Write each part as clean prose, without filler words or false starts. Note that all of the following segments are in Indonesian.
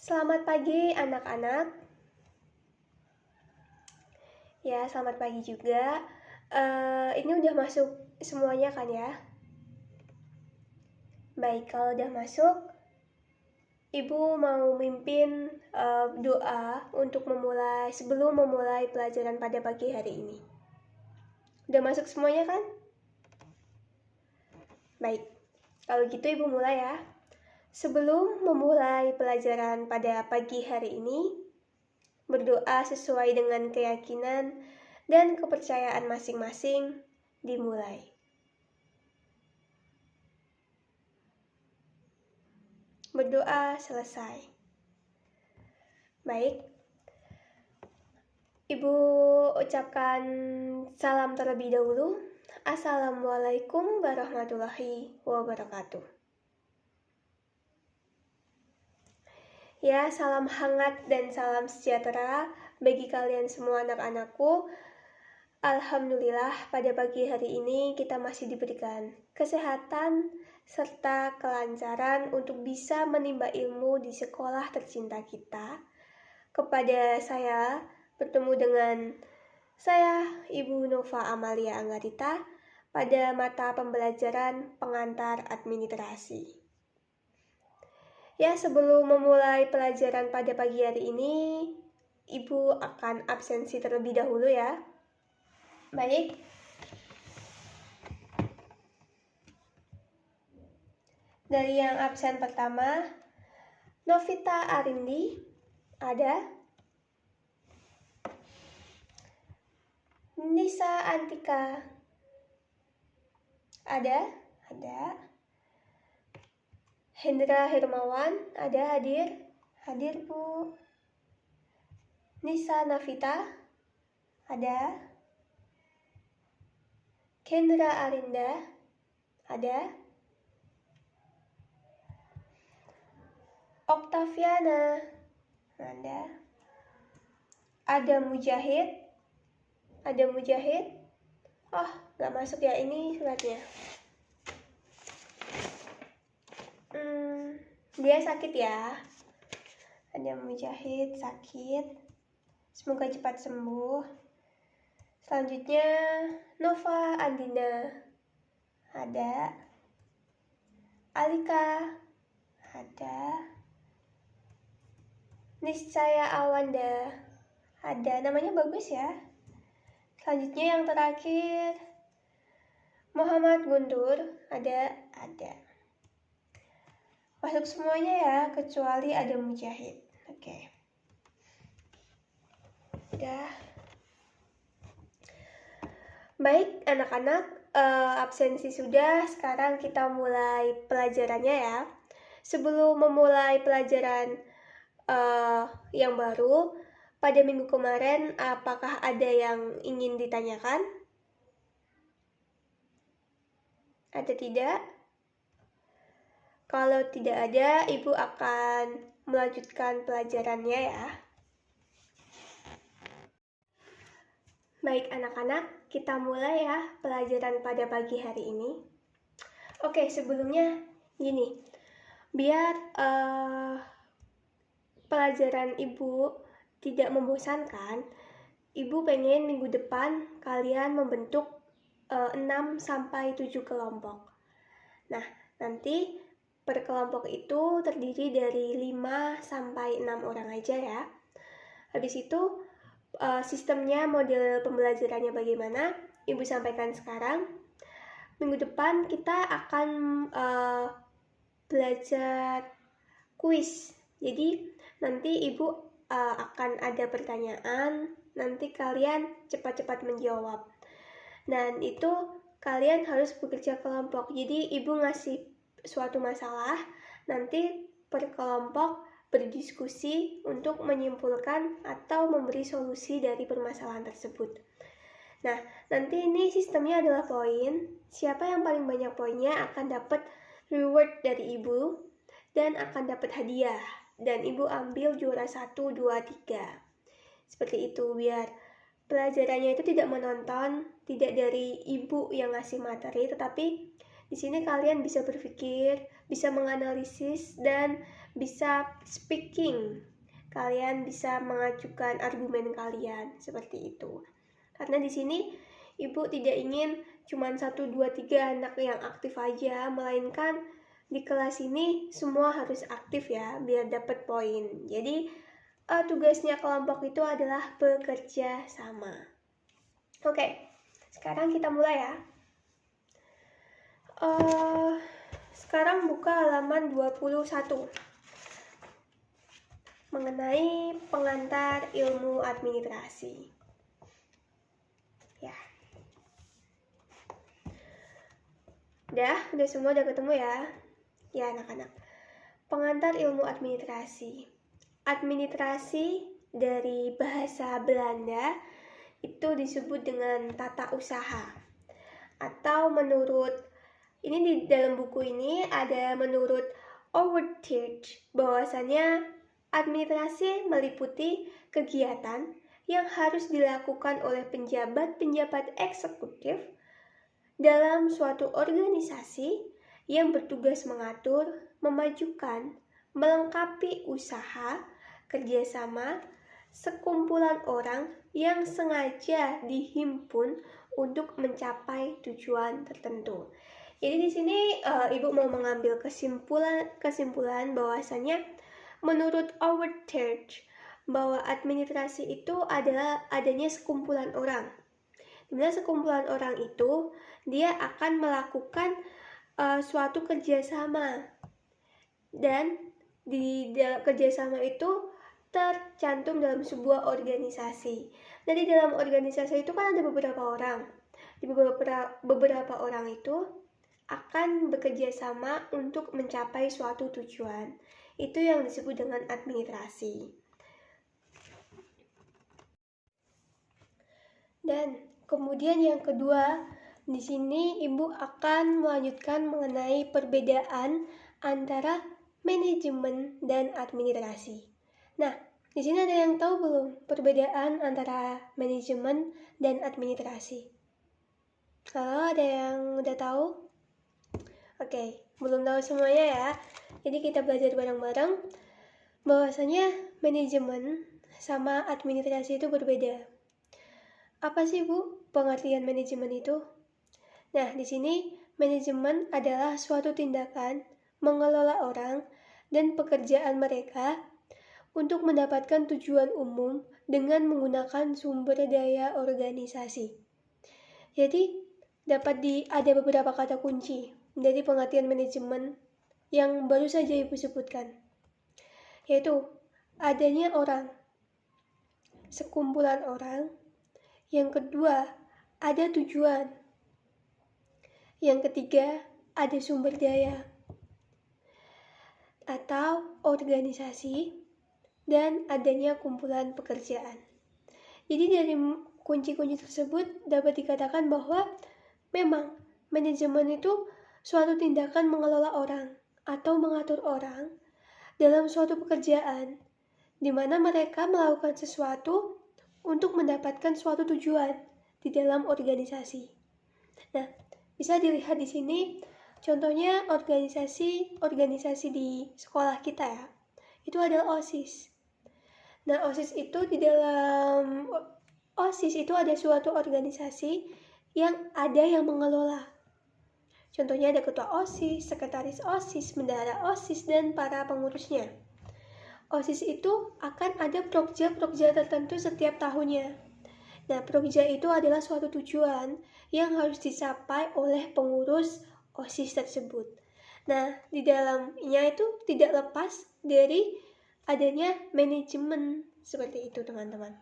Selamat pagi anak-anak. Ya, selamat pagi juga. Ini udah masuk semuanya kan ya? Baik, kalau udah masuk, Ibu mau mimpin doa untuk sebelum memulai pelajaran pada pagi hari ini. Udah masuk semuanya kan? Baik, kalau gitu Ibu mulai ya. Sebelum memulai pelajaran pada pagi hari ini, berdoa sesuai dengan keyakinan dan kepercayaan masing-masing dimulai. Berdoa selesai. Baik, Ibu ucapkan salam terlebih dahulu. Assalamualaikum warahmatullahi wabarakatuh. Ya, salam hangat dan salam sejahtera bagi kalian semua anak-anakku. Alhamdulillah pada pagi hari ini kita masih diberikan kesehatan serta kelancaran untuk bisa menimba ilmu di sekolah tercinta kita. Kepada saya, bertemu dengan saya, Ibu Nova Amalia Anggarita, pada mata pembelajaran pengantar administrasi. Ya, sebelum memulai pelajaran pada pagi hari ini, Ibu akan absensi terlebih dahulu ya. Baik. Dari yang absen pertama, Novita Arindi, ada. Nisa Antika, ada. Hendra Hermawan, ada hadir Bu. Nisa Navita, ada. Kendra Arinda, ada. Oktaviana, ada. Ada Mujahid. Oh, gak masuk ya ini suratnya. Dia sakit ya. Ada Mujahid sakit. Semoga cepat sembuh. Selanjutnya Nova Andina, ada. Alika, ada. Niscaya Awanda, ada. Namanya bagus ya. Selanjutnya yang terakhir Muhammad Guntur, ada. Masuk semuanya ya, kecuali ada Mujahid. Oke. Udah. Baik, anak-anak, absensi sudah. Sekarang kita mulai pelajarannya ya. Sebelum memulai pelajaran yang baru, pada minggu kemarin, apakah ada yang ingin ditanyakan? Ada tidak? Kalau tidak ada, Ibu akan melanjutkan pelajarannya ya. Baik anak-anak, kita mulai ya pelajaran pada pagi hari ini. Oke, sebelumnya gini, biar pelajaran Ibu tidak membosankan, Ibu pengen minggu depan kalian membentuk 6-7 kelompok. Nah, nanti per kelompok itu terdiri dari 5-6 orang aja ya. Habis itu sistemnya, model pembelajarannya bagaimana, Ibu sampaikan sekarang. Minggu depan kita akan belajar kuis. Jadi nanti Ibu akan ada pertanyaan, nanti kalian cepat-cepat menjawab. Dan itu kalian harus bekerja kelompok. Jadi Ibu ngasih suatu masalah, nanti per kelompok berdiskusi untuk menyimpulkan atau memberi solusi dari permasalahan tersebut. Nah, nanti ini sistemnya adalah poin. Siapa yang paling banyak poinnya akan dapat reward dari Ibu dan akan dapat hadiah. Dan Ibu ambil juara 1, 2, 3. Seperti itu, biar pelajarannya itu tidak menonton, tidak dari Ibu yang ngasih materi, tetapi di sini kalian bisa berpikir, bisa menganalisis, dan bisa speaking. Kalian bisa mengajukan argumen kalian, seperti itu. Karena di sini Ibu tidak ingin cuma 1, 2, 3 anak yang aktif aja, melainkan di kelas ini semua harus aktif ya, biar dapat poin. Jadi tugasnya kelompok itu adalah bekerja sama. Oke, sekarang kita mulai ya. Sekarang buka halaman 21 mengenai pengantar ilmu administrasi. Ya. Udah semua udah ketemu ya? Ya anak-anak. Pengantar ilmu administrasi. Administrasi dari bahasa Belanda itu disebut dengan tata usaha. Atau menurut, ini di dalam buku ini ada menurut Overtridge, bahwasanya administrasi meliputi kegiatan yang harus dilakukan oleh penjabat-penjabat eksekutif dalam suatu organisasi yang bertugas mengatur, memajukan, melengkapi usaha, kerjasama, sekumpulan orang yang sengaja dihimpun untuk mencapai tujuan tertentu. Jadi di sini Ibu mau mengambil kesimpulan bahwasanya menurut Overtridge bahwa administrasi itu adalah adanya sekumpulan orang. Dimana sekumpulan orang itu dia akan melakukan suatu kerjasama, dan di kerjasama itu tercantum dalam sebuah organisasi. Jadi dalam organisasi itu kan ada beberapa orang. Di beberapa orang itu akan bekerja sama untuk mencapai suatu tujuan. Itu yang disebut dengan administrasi. Dan kemudian yang kedua, di sini Ibu akan melanjutkan mengenai perbedaan antara manajemen dan administrasi. Nah, di sini ada yang tahu belum perbedaan antara manajemen dan administrasi? Kalau ada yang udah tahu? Oke, belum tahu semuanya ya. Jadi kita belajar bareng-bareng bahwasanya manajemen sama administrasi itu berbeda. Apa sih Bu pengertian manajemen itu? Nah, di sini manajemen adalah suatu tindakan mengelola orang dan pekerjaan mereka untuk mendapatkan tujuan umum dengan menggunakan sumber daya organisasi. Jadi, ada beberapa kata kunci dari pengertian manajemen yang baru saja Ibu sebutkan, yaitu adanya orang, sekumpulan orang. Yang kedua, ada tujuan. Yang ketiga, ada sumber daya atau organisasi, dan adanya kumpulan pekerjaan. Jadi dari kunci-kunci tersebut dapat dikatakan bahwa memang manajemen itu suatu tindakan mengelola orang atau mengatur orang dalam suatu pekerjaan, di mana mereka melakukan sesuatu untuk mendapatkan suatu tujuan di dalam organisasi. Nah, bisa dilihat di sini contohnya organisasi di sekolah kita ya. Itu adalah OSIS. Nah, OSIS itu ada suatu organisasi yang ada yang mengelola. Contohnya ada ketua OSIS, sekretaris OSIS, bendahara OSIS, dan para pengurusnya. OSIS itu akan ada prokja tertentu setiap tahunnya. Nah, prokja itu adalah suatu tujuan yang harus dicapai oleh pengurus OSIS tersebut. Nah, di dalamnya itu tidak lepas dari adanya manajemen, seperti itu teman-teman.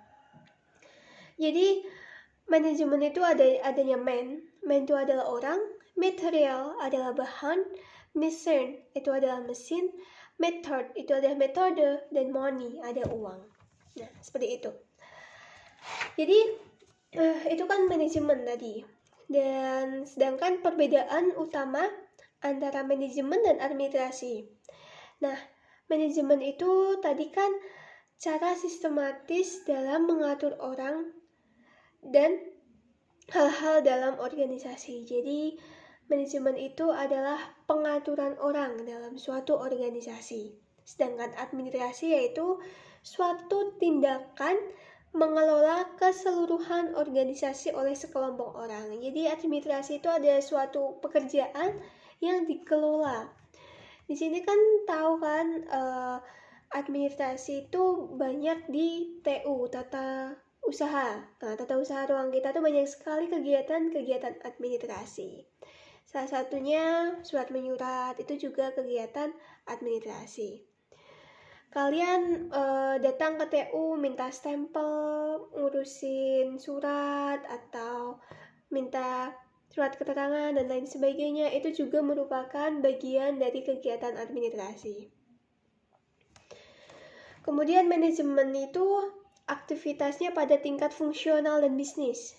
Jadi, manajemen itu adanya man itu adalah orang, material adalah bahan, machine itu adalah mesin, method itu adalah metode, dan money ada uang. Nah, seperti itu. Jadi itu kan manajemen tadi. Dan sedangkan perbedaan utama antara manajemen dan administrasi. Nah, manajemen itu tadi kan cara sistematis dalam mengatur orang dan hal-hal dalam organisasi. Jadi Manajemen itu adalah pengaturan orang dalam suatu organisasi. Sedangkan administrasi yaitu suatu tindakan mengelola keseluruhan organisasi oleh sekelompok orang. Jadi administrasi itu ada suatu pekerjaan yang dikelola. Di sini kan tahu kan administrasi itu banyak di TU, tata usaha. Nah, tata usaha ruang kita tuh banyak sekali kegiatan-kegiatan administrasi. Salah satunya surat menyurat, itu juga kegiatan administrasi. Kalian datang ke TU minta stempel, ngurusin surat, atau minta surat keterangan dan lain sebagainya, itu juga merupakan bagian dari kegiatan administrasi. Kemudian manajemen itu aktivitasnya pada tingkat fungsional dan bisnis.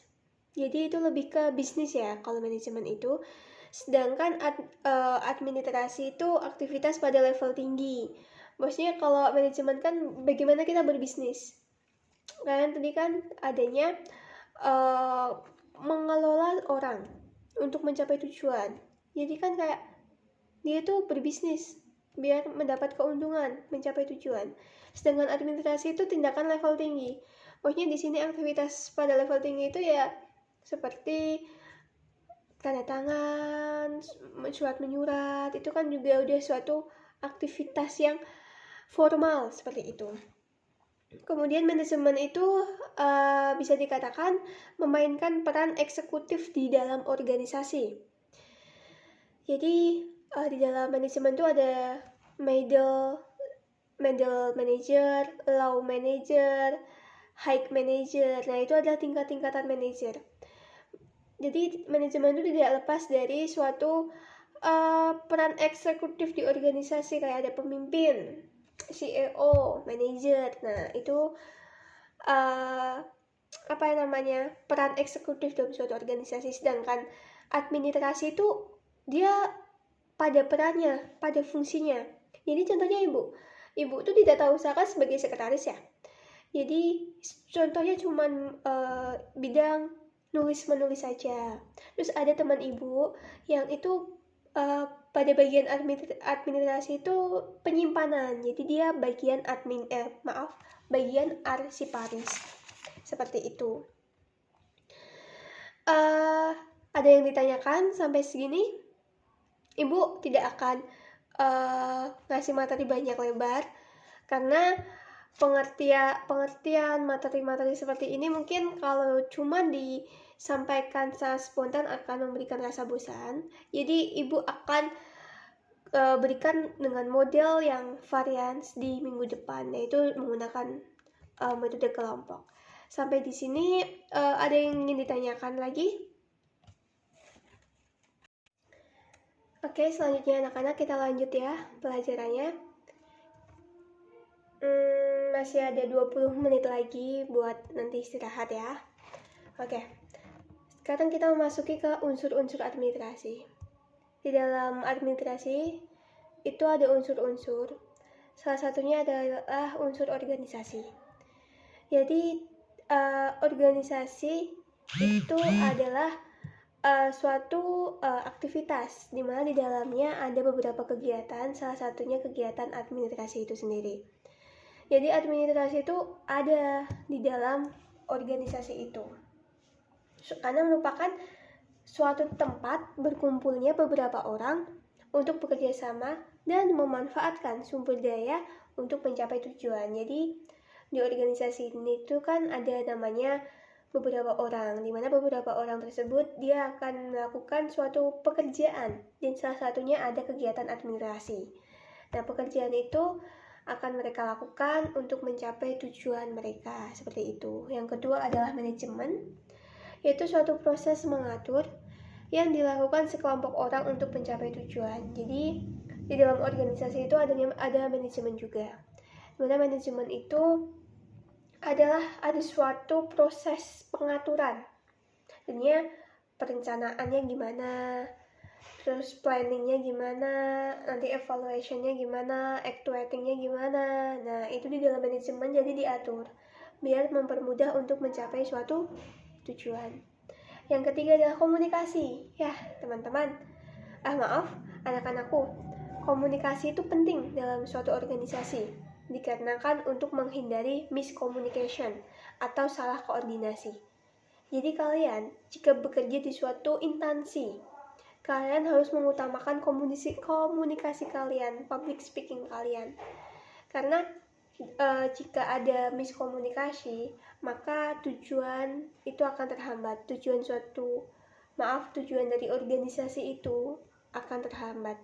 Jadi itu lebih ke bisnis ya kalau manajemen itu. Sedangkan administrasi itu aktivitas pada level tinggi. Maksudnya kalau manajemen kan bagaimana kita berbisnis. Kalian tadi kan adanya mengelola orang untuk mencapai tujuan. Jadi kan kayak dia tuh berbisnis biar mendapat keuntungan, mencapai tujuan. Sedangkan administrasi itu tindakan level tinggi. Maksudnya di sini aktivitas pada level tinggi itu ya seperti tanda tangan, surat menyurat, itu kan juga udah suatu aktivitas yang formal seperti itu. Kemudian manajemen itu bisa dikatakan memainkan peran eksekutif di dalam organisasi. Jadi di dalam manajemen itu ada middle manager, low manager, high manager. Nah, itu adalah tingkat-tingkatan manager. Jadi manajemen itu tidak lepas dari suatu peran eksekutif di organisasi, kayak ada pemimpin, CEO, manager. Nah, itu peran eksekutif dalam suatu organisasi. Sedangkan administrasi itu dia pada perannya, pada fungsinya. Jadi contohnya ibu itu tidak tahu usahakan sebagai sekretaris ya. Jadi contohnya cuma bidang nulis-menulis saja. Terus ada teman ibu yang itu pada bagian administrasi itu penyimpanan. Jadi dia bagian bagian arsiparis. Seperti itu. Ada yang ditanyakan sampai segini? Ibu tidak akan ngasih materi banyak lebar karena pengertian materi-materi seperti ini mungkin kalau cuma disampaikan secara spontan akan memberikan rasa bosan. Jadi ibu akan berikan dengan model yang varian di minggu depan, yaitu menggunakan metode kelompok. Sampai di sini ada yang ingin ditanyakan lagi? Oke, selanjutnya anak-anak kita lanjut ya pelajarannya. Masih ada 20 menit lagi buat nanti istirahat ya. Oke, sekarang kita memasuki ke unsur-unsur administrasi. Di dalam administrasi itu ada unsur-unsur. Salah satunya adalah unsur organisasi. Jadi organisasi itu adalah suatu aktivitas di mana di dalamnya ada beberapa kegiatan, salah satunya kegiatan administrasi itu sendiri. Jadi administrasi itu ada di dalam organisasi itu, karena merupakan suatu tempat berkumpulnya beberapa orang untuk bekerja sama dan memanfaatkan sumber daya untuk mencapai tujuan. Jadi di organisasi ini tuh kan ada namanya beberapa orang, di mana beberapa orang tersebut dia akan melakukan suatu pekerjaan dan salah satunya ada kegiatan administrasi. Nah, pekerjaan itu akan mereka lakukan untuk mencapai tujuan mereka, seperti itu. Yang kedua adalah manajemen, yaitu suatu proses mengatur yang dilakukan sekelompok orang untuk mencapai tujuan. Jadi di dalam organisasi itu ada manajemen juga. Dimana manajemen itu ada suatu proses pengaturan. Jadinya perencanaannya gimana, terus planningnya gimana, nanti evaluationnya gimana, actuatingnya gimana. Nah, itu di dalam manajemen jadi diatur biar mempermudah untuk mencapai suatu tujuan. Yang ketiga adalah komunikasi. Ya, teman-teman, Maaf, anak-anakku, komunikasi itu penting dalam suatu organisasi, dikarenakan untuk menghindari miscommunication atau salah koordinasi. Jadi kalian, jika bekerja di suatu instansi, kalian harus mengutamakan komunikasi kalian, public speaking kalian. Karena jika ada miskomunikasi, maka tujuan itu akan terhambat. Tujuan dari organisasi itu akan terhambat.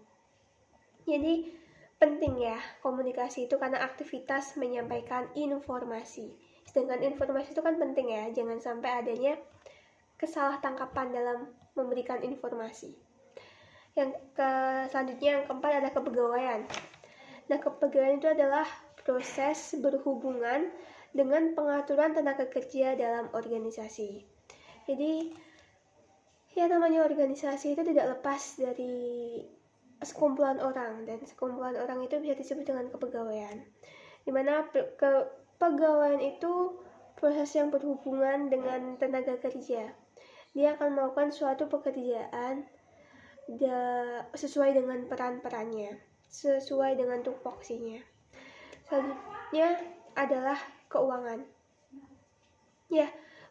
Jadi penting ya komunikasi itu karena aktivitas menyampaikan informasi. Sedangkan informasi itu kan penting ya, jangan sampai adanya kesalahtangkapan dalam memberikan informasi. Selanjutnya yang keempat adalah kepegawaian. Nah, kepegawaian itu adalah proses berhubungan dengan pengaturan tenaga kerja dalam organisasi. Jadi, ya namanya organisasi itu tidak lepas dari sekumpulan orang, dan sekumpulan orang itu bisa disebut dengan kepegawaian. Dimana kepegawaian itu proses yang berhubungan dengan tenaga kerja. Dia akan melakukan suatu pekerjaan sesuai dengan peran-perannya, sesuai dengan tupoksinya. Selanjutnya adalah keuangan. Ya,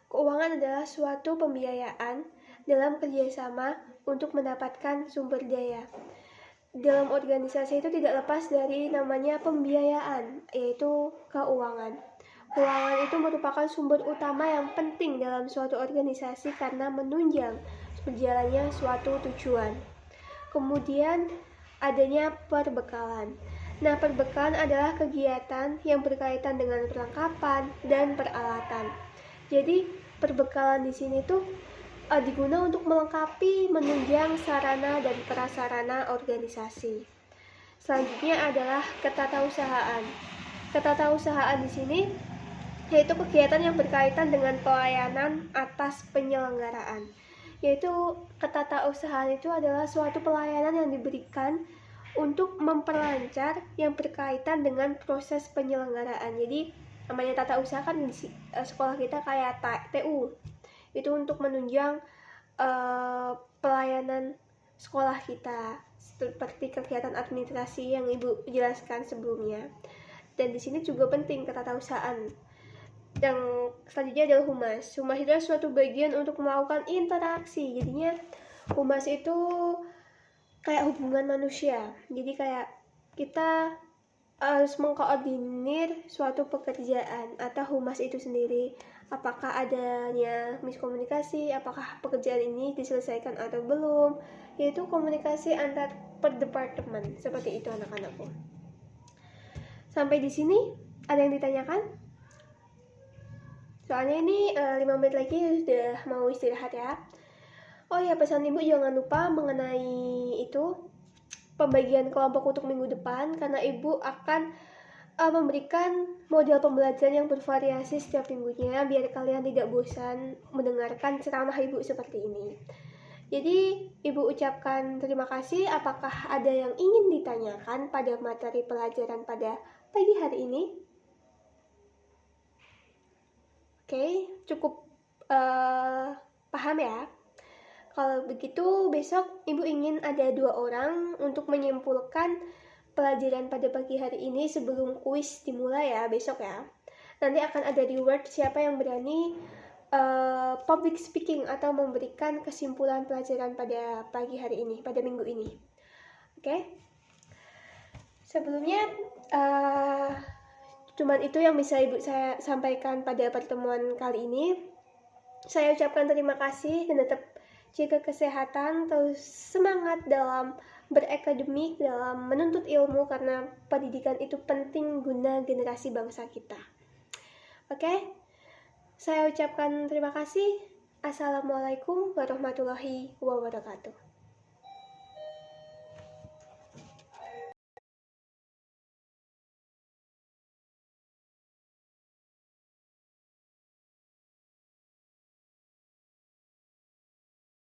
keuangan adalah suatu pembiayaan dalam kerjasama untuk mendapatkan sumber daya. Dalam organisasi itu tidak lepas dari namanya pembiayaan, yaitu keuangan. Keuangan itu merupakan sumber utama yang penting dalam suatu organisasi karena menunjang berjalannya suatu tujuan. Kemudian adanya perbekalan. Nah, perbekalan adalah kegiatan yang berkaitan dengan perlengkapan dan peralatan. Jadi, perbekalan di sini tuh diguna untuk melengkapi, menunjang sarana dan prasarana organisasi. Selanjutnya adalah ketatausahaan. Ketatausahaan di sini yaitu kegiatan yang berkaitan dengan pelayanan atas penyelenggaraan. Yaitu ketatausahaan itu adalah suatu pelayanan yang diberikan untuk memperlancar yang berkaitan dengan proses penyelenggaraan. Jadi namanya tata usaha kan di sekolah kita kayak TU. Itu untuk menunjang pelayanan sekolah kita seperti kegiatan administrasi yang Ibu jelaskan sebelumnya. Dan di sini juga penting ketatausahaan. Yang selanjutnya adalah humas. Humas itu adalah suatu bagian untuk melakukan interaksi. Jadinya humas itu kayak hubungan manusia. Jadi kayak kita harus mengkoordinir suatu pekerjaan atau humas itu sendiri. Apakah adanya miskomunikasi, apakah pekerjaan ini diselesaikan atau belum. Yaitu komunikasi antar per departemen. Seperti itu anak-anakku. Sampai di sini ada yang ditanyakan? Soalnya ini 5 menit lagi sudah mau istirahat ya. Oh ya, pesan Ibu jangan lupa mengenai itu pembagian kelompok untuk minggu depan, karena Ibu akan memberikan model pembelajaran yang bervariasi setiap minggunya biar kalian tidak bosan mendengarkan ceramah Ibu seperti ini. Jadi Ibu ucapkan terima kasih. Apakah ada yang ingin ditanyakan pada materi pelajaran pada pagi hari ini? Oke, cukup paham ya. Kalau begitu besok Ibu ingin ada 2 orang untuk menyimpulkan pelajaran pada pagi hari ini sebelum kuis dimulai ya besok ya. Nanti akan ada reward siapa yang berani public speaking atau memberikan kesimpulan pelajaran pada pagi hari ini, pada minggu ini. Oke? Sebelumnya cuman itu yang bisa Ibu saya sampaikan pada pertemuan kali ini. Saya ucapkan terima kasih dan tetap jaga kesehatan, terus semangat dalam berakademik, dalam menuntut ilmu karena pendidikan itu penting guna generasi bangsa kita. Oke? Saya ucapkan terima kasih. Assalamualaikum warahmatullahi wabarakatuh.